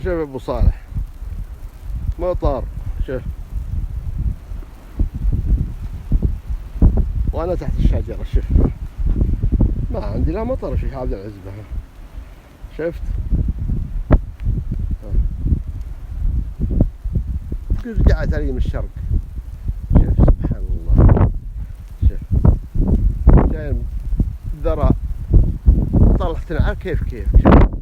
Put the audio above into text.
شوف ابو صالح مطر، شوف وانا تحت الشجرة. شوف ما عندي لا مطر في هذه العزبة. شفت رجعت علي من الشرق. شوف سبحان الله. شوف جاي ذرة طلعت على كيف. شوف